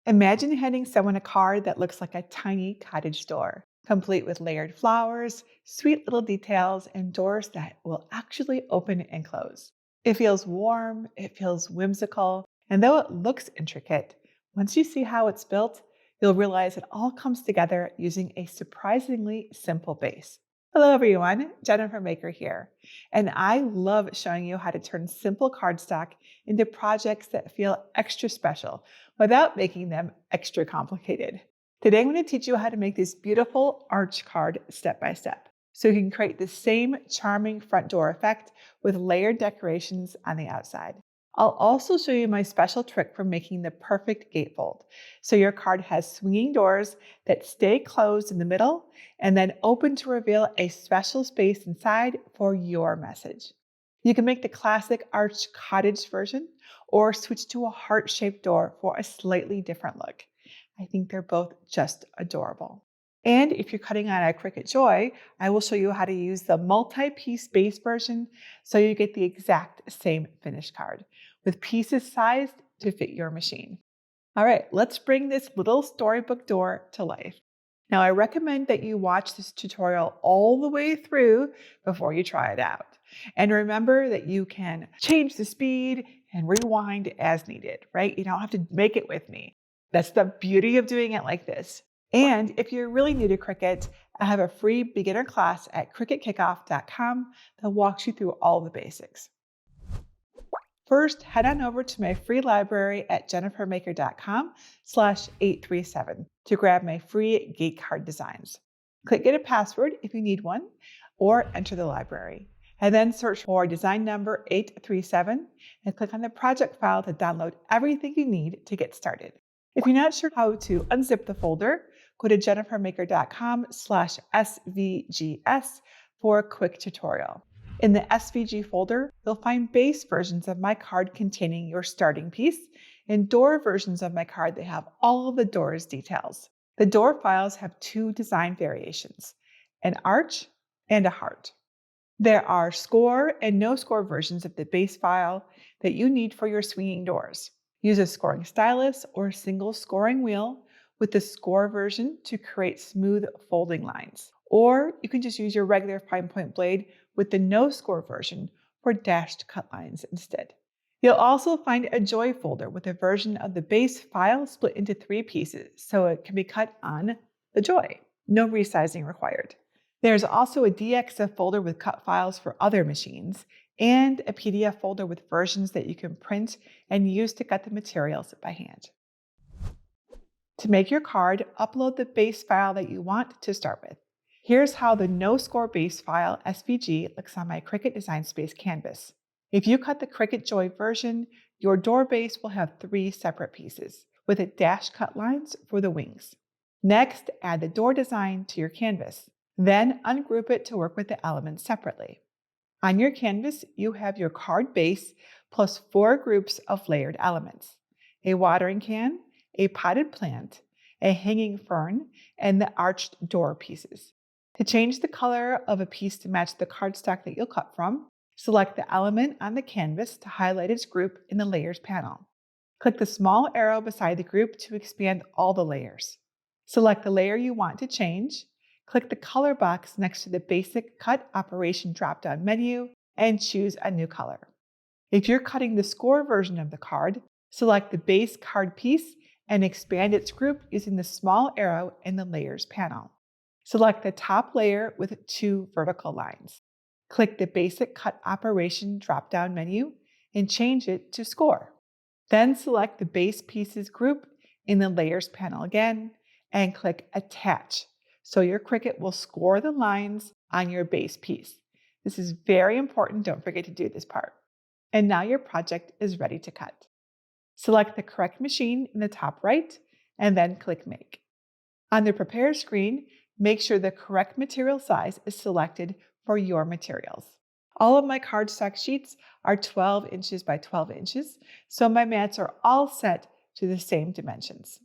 Imagine handing someone a card that looks like a tiny cottage door, complete with layered flowers, sweet little details, and doors that will actually open and close. It feels warm, it feels whimsical, and though it looks intricate, once you see how it's built, you'll realize it all comes together using a surprisingly simple base. Hello everyone, Jennifer Maker here, and I love showing you how to turn simple cardstock into projects that feel extra special without making them extra complicated. Today I'm going to teach you how to make this beautiful arch card step by step, so you can create the same charming front door effect with layered decorations on the outside. I'll also show you my special trick for making the perfect gatefold, so your card has swinging doors that stay closed in the middle and then open to reveal a special space inside for your message. You can make the classic arch cottage version or switch to a heart-shaped door for a slightly different look. I think they're both just adorable. And if you're cutting on a Cricut Joy, I will show you how to use the multi-piece base version so you get the exact same finished card with pieces sized to fit your machine. All right, let's bring this little storybook door to life. Now, I recommend that you watch this tutorial all the way through before you try it out. And remember that you can change the speed and rewind as needed, right? You don't have to make it with me. That's the beauty of doing it like this. And if you're really new to Cricut, I have a free beginner class at cricutkickoff.com that walks you through all the basics. First, head on over to my free library at jennifermaker.com/837 to grab my free gate card designs. Click Get a Password if you need one, or enter the library. And then search for design number 837 and click on the project file to download everything you need to get started. If you're not sure how to unzip the folder, go to jennifermaker.com/svgs for a quick tutorial. In the SVG folder, you'll find base versions of my card containing your starting piece and door versions of my card that have all of the door's details. The door files have two design variations, an arch and a heart. There are score and no score versions of the base file that you need for your swinging doors. Use a scoring stylus or single scoring wheel with the score version to create smooth folding lines. Or you can just use your regular fine point blade with the no score version for dashed cut lines instead. You'll also find a Joy folder with a version of the base file split into 3 pieces so it can be cut on the Joy. No resizing required. There's also a DXF folder with cut files for other machines and a PDF folder with versions that you can print and use to cut the materials by hand. To make your card, upload the base file that you want to start with. Here's how the no score base file SVG looks on my Cricut Design Space canvas. If you cut the Cricut Joy version, your door base will have 3 separate pieces with a dash cut lines for the wings. Next, add the door design to your canvas. Then ungroup it to work with the elements separately. On your canvas, you have your card base plus 4 groups of layered elements: a watering can, a potted plant, a hanging fern, and the arched door pieces. To change the color of a piece to match the cardstock that you'll cut from, select the element on the canvas to highlight its group in the Layers panel. Click the small arrow beside the group to expand all the layers. Select the layer you want to change, click the color box next to the Basic Cut Operation drop-down menu, and choose a new color. If you're cutting the score version of the card, select the base card piece and expand its group using the small arrow in the Layers panel. Select the top layer with 2 vertical lines. Click the Basic Cut Operation drop-down menu and change it to Score. Then select the base pieces group in the Layers panel again and click Attach, so your Cricut will score the lines on your base piece. This is very important, don't forget to do this part. And now your project is ready to cut. Select the correct machine in the top right and then click Make. On the Prepare screen, make sure the correct material size is selected for your materials. All of my cardstock sheets are 12 inches by 12 inches, so my mats are all set to the same dimensions.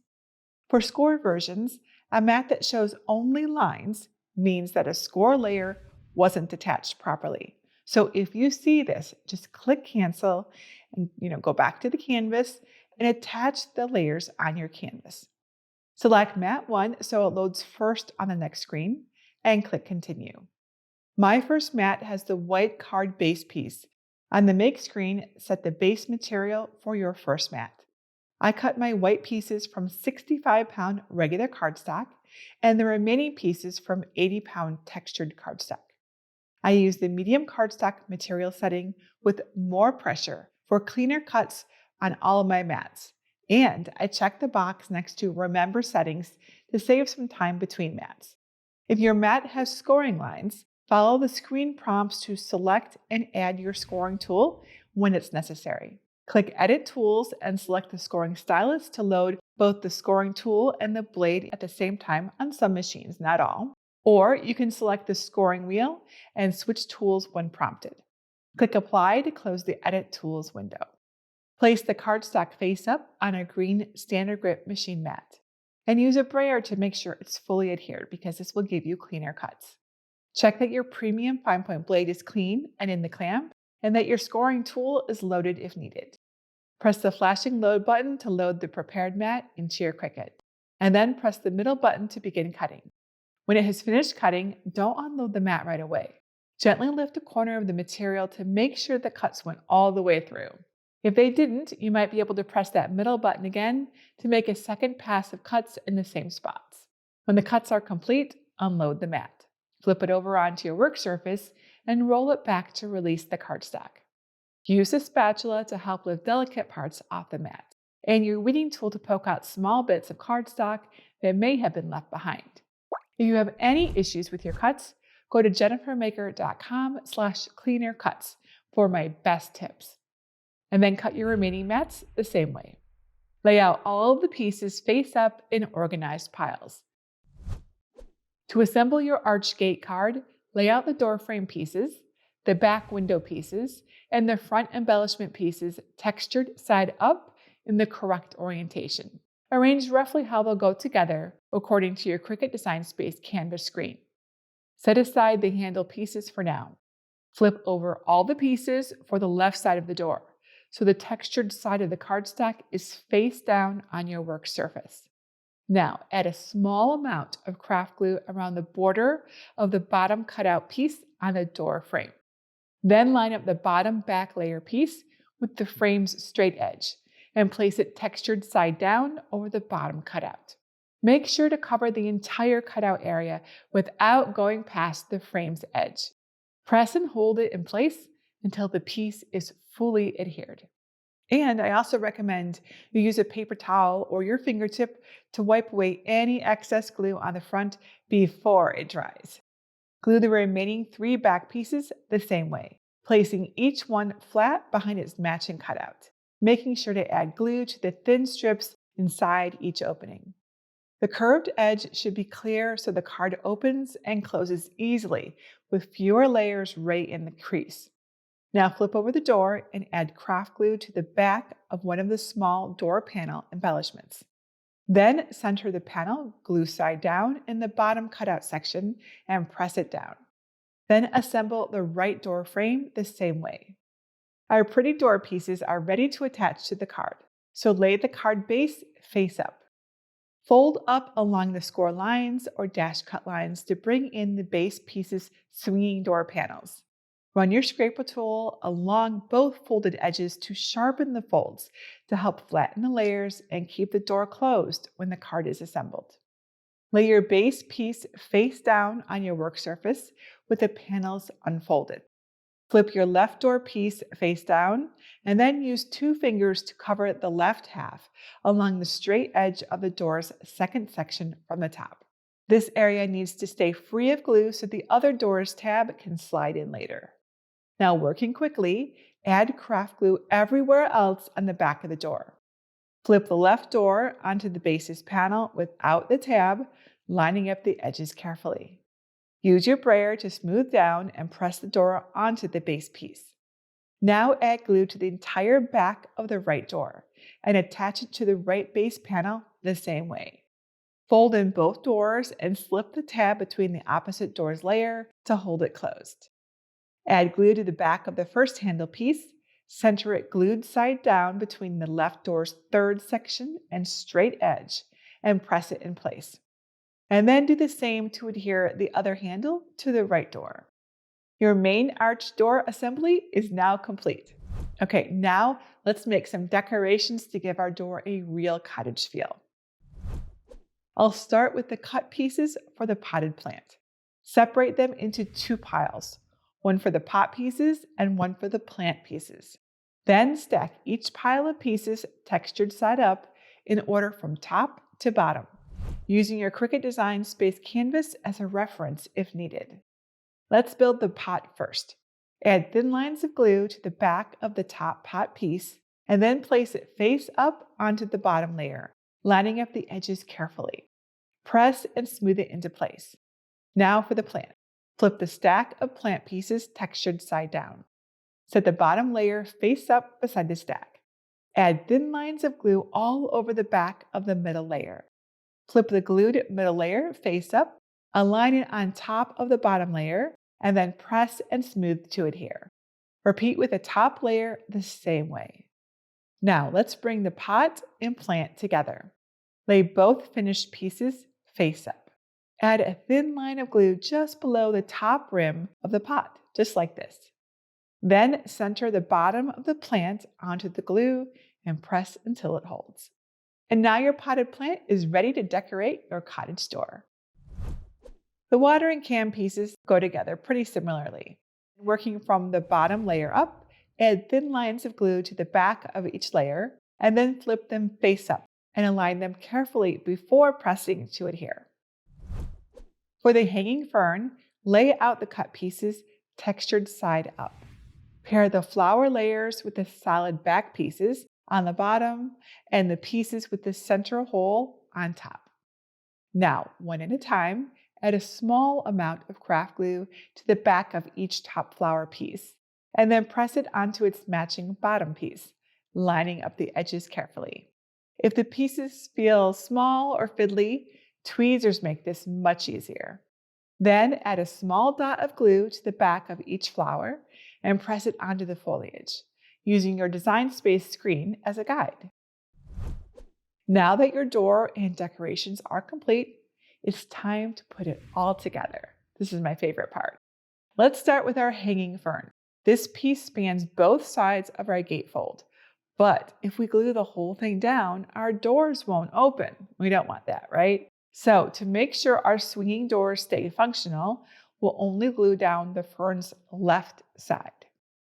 For score versions, a mat that shows only lines means that a score layer wasn't attached properly. So if you see this, just click Cancel and go back to the canvas and attach the layers on your canvas. Select mat 1 so it loads first on the next screen, and click Continue. My first mat has the white card base piece. On the Make screen, set the base material for your first mat. I cut my white pieces from 65-pound regular cardstock and the remaining pieces from 80-pound textured cardstock. I use the medium cardstock material setting with more pressure for cleaner cuts on all of my mats. And I check the box next to Remember Settings to save some time between mats. If your mat has scoring lines, follow the screen prompts to select and add your scoring tool when it's necessary. Click Edit Tools and select the scoring stylus to load both the scoring tool and the blade at the same time on some machines, not all. Or you can select the scoring wheel and switch tools when prompted. Click Apply to close the Edit Tools window. Place the cardstock face up on a green standard grip machine mat. And use a brayer to make sure it's fully adhered because this will give you cleaner cuts. Check that your premium fine point blade is clean and in the clamp, and that your scoring tool is loaded if needed. Press the flashing load button to load the prepared mat into your Cricut, and then press the middle button to begin cutting. When it has finished cutting, don't unload the mat right away. Gently lift a corner of the material to make sure the cuts went all the way through. If they didn't, you might be able to press that middle button again to make a second pass of cuts in the same spots. When the cuts are complete, unload the mat. Flip it over onto your work surface and roll it back to release the cardstock. Use a spatula to help lift delicate parts off the mat, and your weeding tool to poke out small bits of cardstock that may have been left behind. If you have any issues with your cuts, go to jennifermaker.com/cleanercuts for my best tips. And then cut your remaining mats the same way. Lay out all of the pieces face up in organized piles. To assemble your arch gate card, lay out the door frame pieces, the back window pieces, and the front embellishment pieces textured side up in the correct orientation. Arrange roughly how they'll go together according to your Cricut Design Space canvas screen. Set aside the handle pieces for now. Flip over all the pieces for the left side of the door, so the textured side of the cardstock is face down on your work surface. Now, add a small amount of craft glue around the border of the bottom cutout piece on the door frame. Then line up the bottom back layer piece with the frame's straight edge and place it textured side down over the bottom cutout. Make sure to cover the entire cutout area without going past the frame's edge. Press and hold it in place until the piece is fully adhered. And I also recommend you use a paper towel or your fingertip to wipe away any excess glue on the front before it dries. Glue the remaining 3 back pieces the same way, placing each one flat behind its matching cutout, making sure to add glue to the thin strips inside each opening. The curved edge should be clear so the card opens and closes easily with fewer layers right in the crease. Now flip over the door and add craft glue to the back of one of the small door panel embellishments. Then center the panel, glue side down in the bottom cutout section and press it down. Then assemble the right door frame the same way. Our pretty door pieces are ready to attach to the card, so lay the card base face up. Fold up along the score lines or dash cut lines to bring in the base piece's swinging door panels. Run your scraper tool along both folded edges to sharpen the folds to help flatten the layers and keep the door closed when the card is assembled. Lay your base piece face down on your work surface with the panels unfolded. Flip your left door piece face down and then use 2 fingers to cover the left half along the straight edge of the door's second section from the top. This area needs to stay free of glue so the other door's tab can slide in later. Now, working quickly, add craft glue everywhere else on the back of the door. Flip the left door onto the base's panel without the tab, lining up the edges carefully. Use your brayer to smooth down and press the door onto the base piece. Now add glue to the entire back of the right door and attach it to the right base panel the same way. Fold in both doors and slip the tab between the opposite door's layer to hold it closed. Add glue to the back of the first handle piece, Center it glued side down between the left door's third section and straight edge, and press it in place. And then do the same to adhere the other handle to the right door. Your main arch door assembly is now complete. Okay, now let's make some decorations to give our door a real cottage feel. I'll start with the cut pieces for the potted plant. Separate them into 2 piles, one for the pot pieces and one for the plant pieces. Then stack each pile of pieces textured side up in order from top to bottom, using your Cricut Design Space canvas as a reference if needed. Let's build the pot first. Add thin lines of glue to the back of the top pot piece and then place it face up onto the bottom layer, lining up the edges carefully. Press and smooth it into place. Now for the plant. Flip the stack of plant pieces textured side down. Set the bottom layer face up beside the stack. Add thin lines of glue all over the back of the middle layer. Flip the glued middle layer face up, align it on top of the bottom layer, and then press and smooth to adhere. Repeat with the top layer the same way. Now let's bring the pot and plant together. Lay both finished pieces face up. Add a thin line of glue just below the top rim of the pot, just like this. Then center the bottom of the plant onto the glue and press until it holds. And now your potted plant is ready to decorate your cottage door. The watering can pieces go together pretty similarly. Working from the bottom layer up, add thin lines of glue to the back of each layer and then flip them face up and align them carefully before pressing to adhere. For the hanging fern, lay out the cut pieces textured side up. Pair the flower layers with the solid back pieces on the bottom and the pieces with the center hole on top. Now, one at a time, add a small amount of craft glue to the back of each top flower piece, and then press it onto its matching bottom piece, lining up the edges carefully. If the pieces feel small or fiddly, tweezers make this much easier. Then add a small dot of glue to the back of each flower and press it onto the foliage, using your Design Space screen as a guide. Now that your door and decorations are complete, it's time to put it all together. This is my favorite part. Let's start with our hanging fern. This piece spans both sides of our gatefold, but if we glue the whole thing down, our doors won't open. We don't want that, right? So to make sure our swinging doors stay functional, we'll only glue down the fern's left side.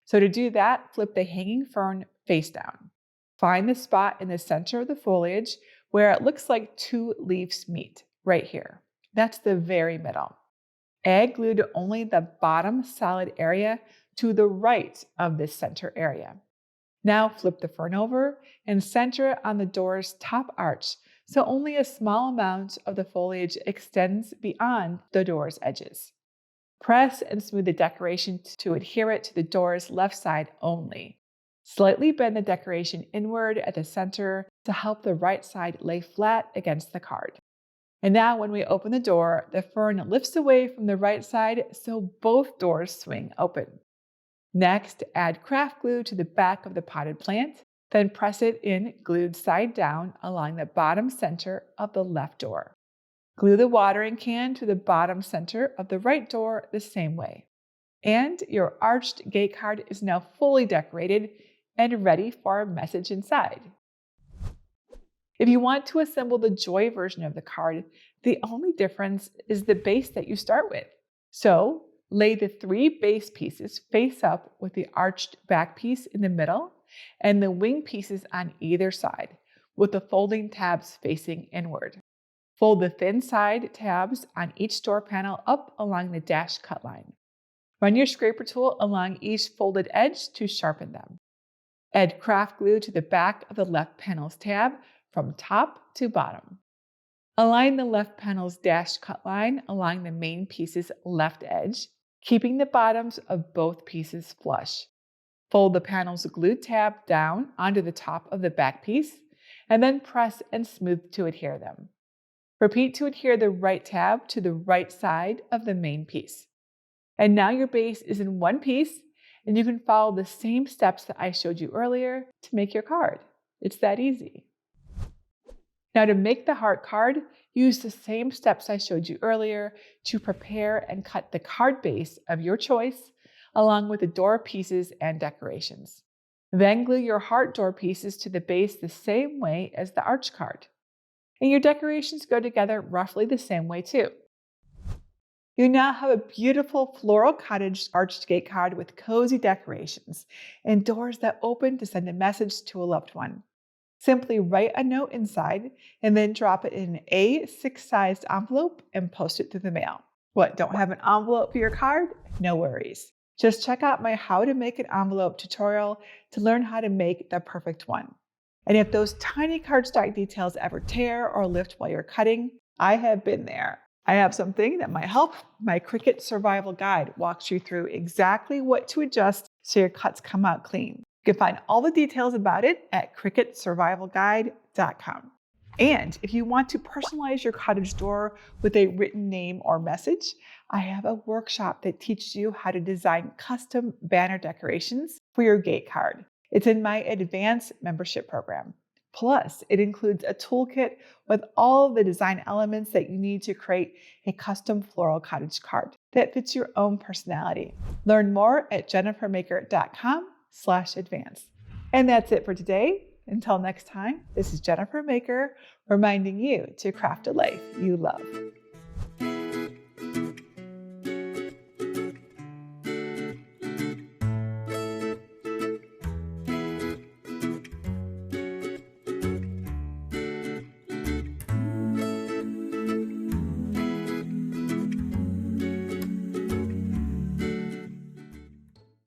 So to do that, flip the hanging fern face down. Find the spot in the center of the foliage where it looks like 2 leaves meet, right here. That's the very middle. Add glue to only the bottom solid area to the right of this center area. Now flip the fern over and center it on the door's top arch so only a small amount of the foliage extends beyond the door's edges. Press and smooth the decoration to adhere it to the door's left side only. Slightly bend the decoration inward at the center to help the right side lay flat against the card. And now when we open the door, the fern lifts away from the right side so both doors swing open. Next, add craft glue to the back of the potted plant, then press it in glued side down along the bottom center of the left door. Glue the watering can to the bottom center of the right door the same way. And your arched gate card is now fully decorated and ready for a message inside. If you want to assemble the joy version of the card, the only difference is the base that you start with. So lay the 3 base pieces face up with the arched back piece in the middle and the wing pieces on either side, with the folding tabs facing inward. Fold the thin side tabs on each door panel up along the dashed cut line. Run your scraper tool along each folded edge to sharpen them. Add craft glue to the back of the left panel's tab from top to bottom. Align the left panel's dashed cut line along the main piece's left edge, keeping the bottoms of both pieces flush. Fold the panel's glued tab down onto the top of the back piece, and then press and smooth to adhere them. Repeat to adhere the right tab to the right side of the main piece. And now your base is in one piece, and you can follow the same steps that I showed you earlier to make your card. It's that easy. Now, to make the heart card, use the same steps I showed you earlier to prepare and cut the card base of your choice, along with the door pieces and decorations. Then glue your heart door pieces to the base the same way as the arch card. And your decorations go together roughly the same way too. You now have a beautiful floral cottage arched gate card with cozy decorations and doors that open to send a message to a loved one. Simply write a note inside and then drop it in an A6 sized envelope and post it through the mail. What, don't have an envelope for your card? No worries. Just check out my How to Make an Envelope tutorial to learn how to make the perfect one. And if those tiny cardstock details ever tear or lift while you're cutting, I have been there. I have something that might help. My Cricut Survival Guide walks you through exactly what to adjust so your cuts come out clean. You can find all the details about it at cricutsurvivalguide.com. And if you want to personalize your cottage door with a written name or message, I have a workshop that teaches you how to design custom banner decorations for your gate card. It's in my advanced membership program. Plus, it includes a toolkit with all of the design elements that you need to create a custom floral cottage card that fits your own personality. Learn more at jennifermaker.com/advance. And that's it for today. Until next time, this is Jennifer Maker reminding you to craft a life you love.